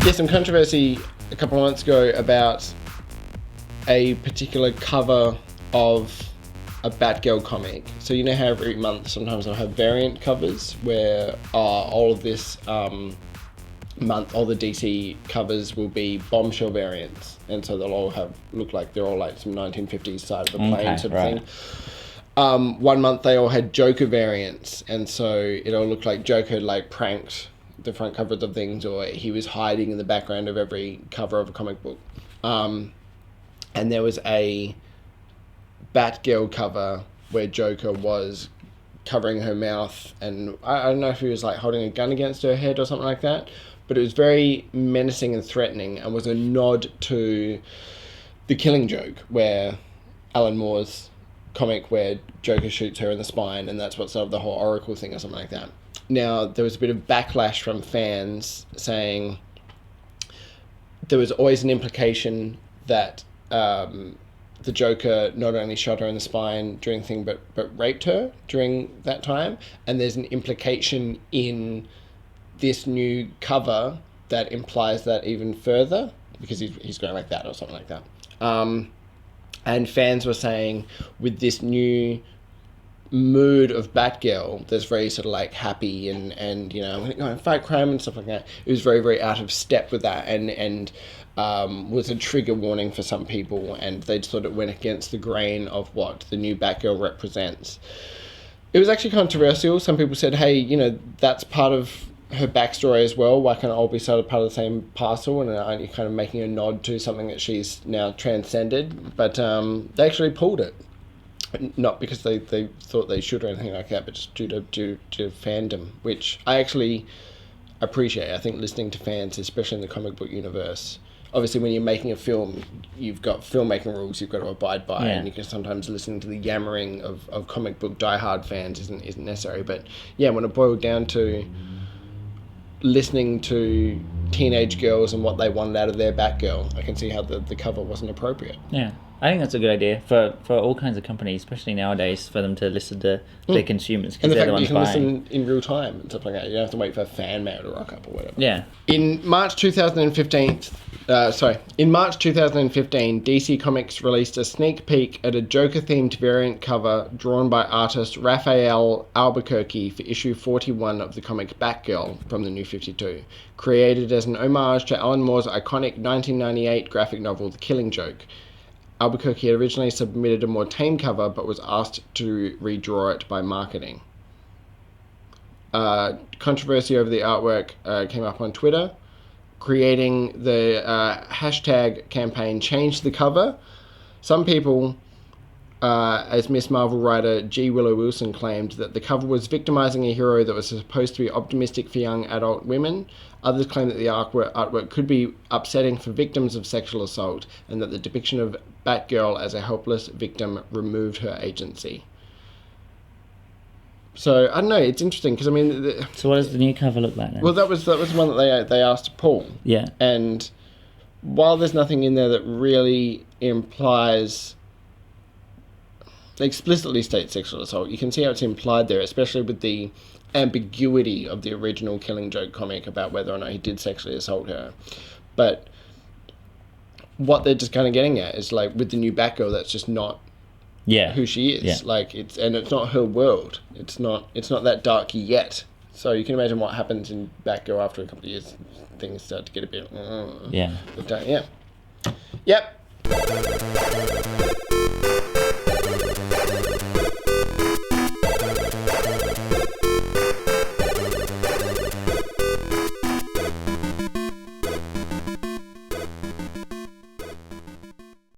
Yeah, some controversy a couple of months ago about a particular cover of a Batgirl comic. So you know how every month sometimes I'll have variant covers where all of this month all the DC covers will be bombshell variants, and so they'll all look like they're all like some 1950s side of the plane sort of thing. One month they all had Joker variants, and so it all looked like Joker like pranked the front covers of things, or he was hiding in the background of every cover of a comic book. And there was a Batgirl cover where Joker was covering her mouth, and I don't know if he was like holding a gun against her head or something like that, but it was very menacing and threatening, and was a nod to The Killing Joke, where Alan Moore's comic where Joker shoots her in the spine, and that's what started the whole Oracle thing or something like that. Now, there was a bit of backlash from fans saying there was always an implication that the Joker not only shot her in the spine during the thing, but raped her during that time. And there's an implication in this new cover that implies that even further, because he's going like that or something like that. And fans were saying with this new mood of Batgirl, there's very sort of like happy and you know, I'm going to go and fight crime and stuff like that. It was very, very out of step with that, and was a trigger warning for some people, and they thought it went against the grain of what the new Batgirl represents. It was actually controversial. Some people said, hey, you know, that's part of her backstory as well. Why can't it all be sort of part of the same parcel? And aren't you kind of making a nod to something that she's now transcended? But they actually pulled it. Not because they thought they should or anything like that, but just due to fandom, which I actually appreciate. I think listening to fans, especially in the comic book universe, obviously when you're making a film, you've got filmmaking rules you've got to abide by, and you can sometimes listen to the yammering of comic book diehard fans isn't necessary. But yeah, when it boiled down to listening to teenage girls and what they wanted out of their Batgirl, I can see how the cover wasn't appropriate. Yeah. I think that's a good idea for all kinds of companies, especially nowadays, for them to listen to their consumers, because they're the ones buying. And the fact that you can listen in real time and stuff like that. You don't have to wait for fan mail to rock up or whatever. Yeah. In March 2015, DC Comics released a sneak peek at a Joker-themed variant cover drawn by artist Raphael Albuquerque for issue 41 of the comic Batgirl from the New 52, created as an homage to Alan Moore's iconic 1998 graphic novel The Killing Joke. Albuquerque had originally submitted a more tame cover, but was asked to redraw it by marketing. Controversy over the artwork came up on Twitter. Creating the hashtag campaign changed the cover. Some people, as Miss Marvel writer G. Willow Wilson claimed, that the cover was victimizing a hero that was supposed to be optimistic for young adult women. Others claim that the artwork could be upsetting for victims of sexual assault, and that the depiction of Batgirl as a helpless victim removed her agency. So, I don't know, it's interesting, because, I mean... So what does the new cover look like then? Well, that was the one that they asked to pull. Yeah. And while there's nothing in there that really implies... explicitly states sexual assault, you can see how it's implied there, especially with the ambiguity of the original Killing Joke comic about whether or not he did sexually assault her. But what they're just kind of getting at is, like, with the new Batgirl, that's just not who she is. Yeah. Like, it's not her world. It's not that dark yet. So you can imagine what happens in Batgirl after a couple of years. Things start to get a bit... Yeah. But, yeah. Yep.